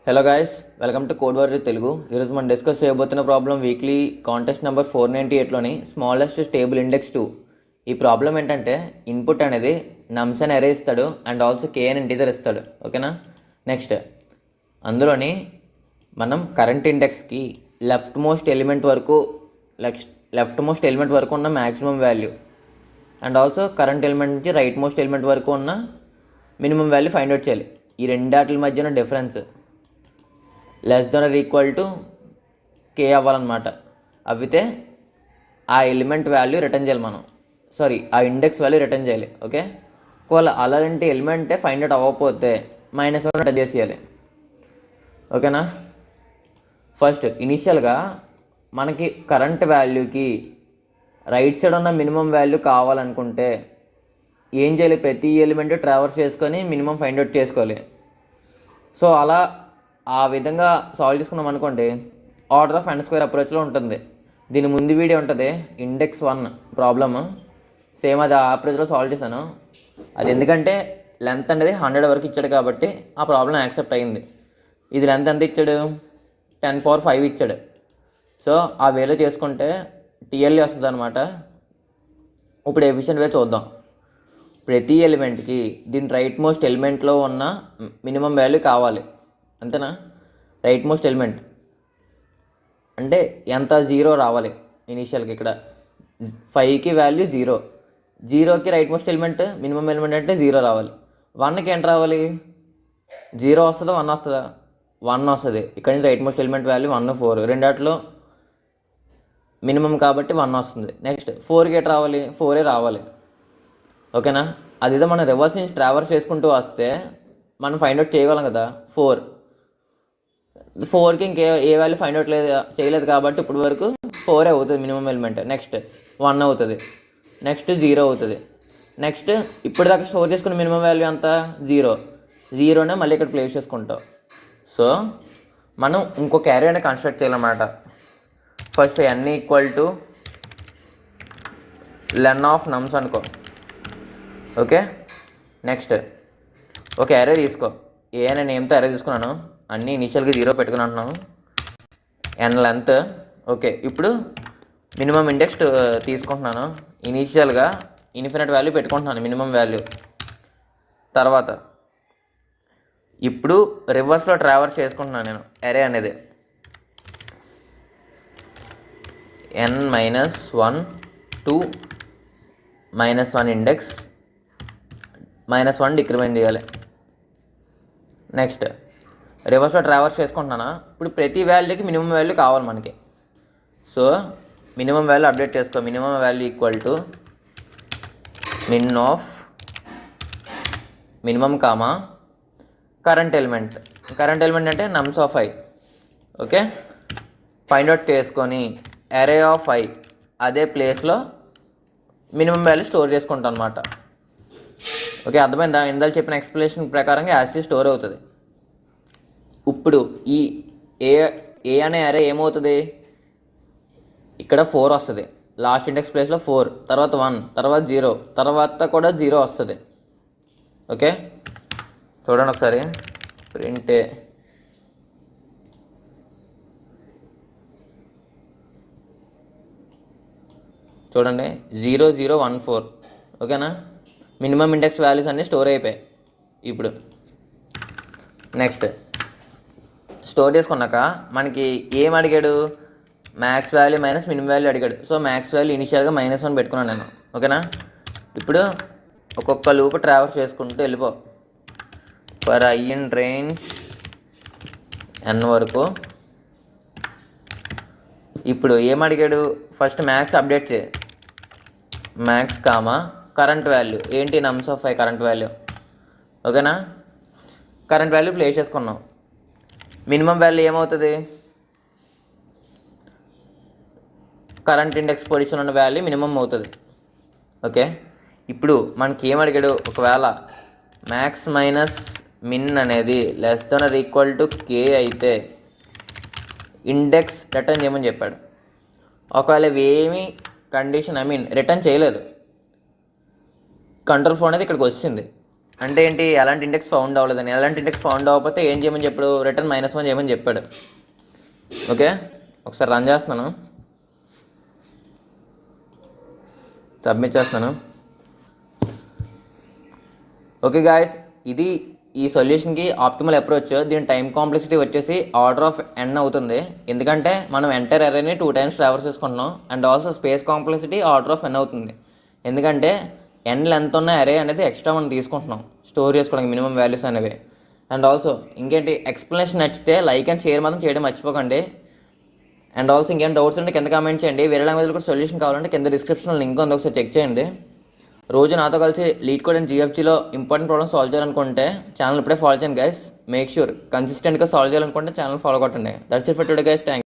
Hello guys, welcome to Code Warrior Telugu. ఈరోజు మనం discuss చేయబోతున్న ప్రాబ్లం వీక్లీ కాంటెస్ట్ నెంబర్ 498లోని స్మాలెస్ట్ స్టేబుల్ ఇండెక్స్ 2. ఈ ప్రాబ్లం ఏంటంటే ఇన్పుట్ అనేది నమ్స్ అని అరే ఇస్తాడు అండ్ ఆల్సో కే అని ఇంటీజర్ ఇస్తాడు. ఓకేనా. నెక్స్ట్ అందులోని మనం కరెంట్ ఇండెక్స్కి లెఫ్ట్ మోస్ట్ ఎలిమెంట్ వరకు ఉన్న maximum value and also current element నుంచి రైట్ మోస్ట్ ఎలిమెంట్ వరకు ఉన్న మినిమం వాల్యూ ఫైండ్ అవుట్ చేయాలి. ఈ రెండాటి మధ్య ఉన్న difference less then or equal to k అవ్వాలన్నమాట. అవితే ఆ ఎలిమెంట్ వాల్యూ రిటర్న్ చేయాలి మనం, ఆ ఇండెక్స్ వాల్యూ రిటర్న్ చేయాలి. ఓకే. ఒకవేళ అలాంటి ఎలిమెంటే ఫైండ్ అవుట్ అవ్వకపోతే -1 రిటర్న్ చేసేయాలి. ఓకేనా. ఫస్ట్ ఇనీషియల్గా మనకి కరెంట్ వాల్యూకి రైట్ సైడ్ ఉన్న మినిమం వాల్యూ కావాలనుకుంటే ఏం చేయాలి? ప్రతి ఎలిమెంట్ ట్రావర్స్ చేసుకొని మినిమం ఫైండ్ అవుట్ చేసుకోవాలి. సో అలా ఆ విధంగా సాల్వ్ చేసుకున్నాం అనుకోండి, ఆర్డర్ ఆఫ్ n స్క్వేర్ అప్రోచ్లో ఉంటుంది. దీని ముందు వీడియో ఉంటుంది ఇండెక్స్ 1 ప్రాబ్లమ్, సేమ్ అది ఆ అప్రోచ్లో సాల్వ్ చేశాను. అది ఎందుకంటే లెంత్ అనేది 100 వరకు ఇచ్చాడు కాబట్టి ఆ ప్రాబ్లం యాక్సెప్ట్ అయ్యింది. ఇది లెంత్ ఎంత ఇచ్చాడు? 10⁵ ఇచ్చాడు. సో ఆ వేలో చేసుకుంటే టీఎల్ఈ వస్తుంది అనమాట. ఇప్పుడు ఎఫిషియెంట్ వే చూద్దాం. ప్రతి ఎలిమెంట్కి దీని రైట్ మోస్ట్ ఎలిమెంట్లో ఉన్న మినిమం వాల్యూ కావాలి, అంతేనా? రైట్ మోస్ట్ ఎలిమెంట్ అంటే ఎంత? 0 రావాలి ఇనీషియల్కి. ఇక్కడ 5కి వాల్యూ 0, 0కి right most element minimum element అంటే 0 రావాలి. 1కి ఎంత రావాలి? 0 వస్తుందా 1 వస్తుందా? 1 వస్తుంది. ఇక్కడ నుంచి రైట్ మోస్ట్ ఎలిమెంట్ వాల్యూ 1, 4 రెండాట్లో మినిమం కాబట్టి 1 వస్తుంది. నెక్స్ట్ 4కి ఎట్ రావాలి? 4 రావాలి. ఓకేనా. అదేదో మనం రివర్స్ నుంచి ట్రావర్స్ చేసుకుంటూ వస్తే మనం ఫైండ్ అవుట్ చేయగలం కదా. 4కి ఇంకే ఏ వాల్యూ ఫైండ్ అవుట్ చేయలేదు కాబట్టి ఇప్పుడు వరకు 4 అవుతుంది మినిమం ఎలిమెంట్. నెక్స్ట్ 1 అవుతుంది, నెక్స్ట్ 0 అవుతుంది. నెక్స్ట్ ఇప్పుడు దాకా స్టోర్ చేసుకున్న మినిమం వాల్యూ అంత 0నే మళ్ళీ ఇక్కడ ప్లేస్ చేసుకుంటాం. సో మనం ఇంకొక అరేని కన్స్ట్రక్ట్ చేయాలన్నమాట. First n equal to len of nums అనుకో. ఓకే. నెక్స్ట్ ఒక అరే తీసుకో. ఏ అనే నేమ్తో అరే తీసుకున్నాను, అన్నీ ఇనీషియల్గా 0 పెట్టుకుని అంటున్నాను. n length. ఓకే. ఇప్పుడు మినిమం ఇండెక్స్ తీసుకుంటున్నాను. ఇనీషియల్గా ఇన్ఫినిట్ వాల్యూ పెట్టుకుంటున్నాను మినిమం వాల్యూ. తర్వాత ఇప్పుడు రివర్స్లో ట్రావర్స్ చేసుకుంటున్నాను నేను అరే అనేది. n-1 to -1 ఇండెక్స్, -1 డిక్రిమెంట్ చేయాలి. నెక్స్ట్ రివర్స్లో ట్రావర్స్ చేసుకుంటున్నాను. ఇప్పుడు ప్రతి వాల్యూకి మినిమం వాల్యూ కావాలి మనకి. సో మినిమం వాల్యూ అప్డేట్ చేసుకో. Minimum value equal to min of minimum comma current element. Current element అంటే nums of i. Okay. Find out చేసుకొని అరే ఆఫ్ i అదే ప్లేస్లో మినిమం వాల్యూ స్టోర్ చేసుకుంటాం అనమాట. ఓకే. అర్థమైందా? ఇందాక చెప్పిన ఎక్స్ప్లెనేషన్ ప్రకారంగా యాసిటీ స్టోర్ అవుతుంది. ఇప్పుడు ఈ ఏ అనే అరే ఏమవుతుంది? ఇక్కడ 4 వస్తుంది. లాస్ట్ ఇండెక్స్ ప్లేస్లో 4, తర్వాత 1, తర్వాత 0, తర్వాత కూడా 0 వస్తుంది. ఓకే. చూడండి ఒకసారి. ప్రింట్ చూడండి 0, 0, 1, 4. ఓకేనా. మినిమం ఇండెక్స్ వాల్యూస్ అన్నీ స్టోర్ అయిపోయాయి. ఇప్పుడు నెక్స్ట్ స్టోర్ చేసుకున్నాక మనకి ఏం అడిగాడు? Max value minus minimum value అడిగాడు. సో మ్యాక్స్ వాల్యూ ఇనిషియల్గా -1 పెట్టుకున్నాను నేను. ఓకేనా. ఇప్పుడు ఒక్కొక్క లూప్ ట్రావర్స్ చేసుకుంటూ వెళ్ళిపో for i in range n వరకు. ఇప్పుడు ఏం అడిగాడు? ఫస్ట్ మ్యాక్స్ అప్డేట్ చేయి. మ్యాక్స్ కామా కరెంట్ వాల్యూ ఏంటి? Nums of i current value. ఓకేనా. కరెంట్ వాల్యూ ప్లేస్ చేసుకున్నాం. మినిమం వాల్యూ ఏమవుతుంది? కరెంట్ ఇండెక్స్ పొజిషన్ ఉన్న వాల్యూ మినిమం అవుతుంది. ఓకే. ఇప్పుడు మనకి ఏం అడిగాడు? ఒకవేళ మ్యాక్స్ మైనస్ మిన్ అనేది less then or equal to k అయితే ఇండెక్స్ రిటర్న్ చేయమని చెప్పాడు. ఒకవేళ ఇవేమి కండిషన్ రిటర్న్ చేయలేదు, కంట్రోల్ ఫ్లో అనేది ఇక్కడికి వచ్చింది. అంటే ఏంటి, ఎలాంటి ఇండెక్స్ ఫౌండ్ అవ్వలేదని. ఎలాంటి ఇండెక్స్ ఫౌండ్ అవ్వకపోతే ఏం చేయమని చెప్పాడు, రిటర్న్ -1 చేయమని చెప్పాడు. ఓకే, ఒకసారి రన్ చేస్తున్నాను, సబ్మిట్ చేస్తున్నాను. ఓకే గాయస్, ఇది ఈ సొల్యూషన్కి ఆప్టిమల్ అప్రోచ్. దీని టైం కాంప్లెక్సిటీ వచ్చేసి ఆర్డర్ ఆఫ్ n అవుతుంది, ఎందుకంటే మనం ఎంటర్ అరేని 2 టైమ్స్ ట్రావర్స్ చేసుకుంటున్నాం. And also space complexity order of n అవుతుంది, ఎందుకంటే n లెంత్ ఉన్న అరే అనేది ఎక్స్ట్రా మనం తీసుకుంటున్నాం స్టోర్ చేసుకోవడానికి మినిమం వాల్యూస్ అనేవి. అండ్ ఆల్సో ఇంకేంటి, ఎక్స్ప్లెనేషన్ నచ్చితే లైక్ అండ్ షేర్ మాత్రం చేయడం మర్చిపోకండి. అండ్ ఆల్సో ఇంకేం డౌట్స్ ఉంటే కింద కామెంట్ చేయండి. వేరే లాంగ్వేజ్లో కూడా సొల్యూషన్ కావాలంటే కింద డిస్క్రిప్షన్లో లింక్ ఉంది, ఒకసారి చెక్ చేయండి. రోజు నాతో కలిసి లీడ్ కోడ్ అండ్ జిఎఫ్జీలో ఇంపార్టెంట్ ప్రాబ్లమ్స్ సాల్వ్ చేయాలనుకుంటే ఛానల్ ఇప్పుడే ఫాలో చేయండి గైస్. మేక్ షూర్ కన్సిస్టెంట్గా సాల్వ్ చేయాలనుకుంటే ఛానల్ ఫాలో కొట్టండి. That's it for today guys, thank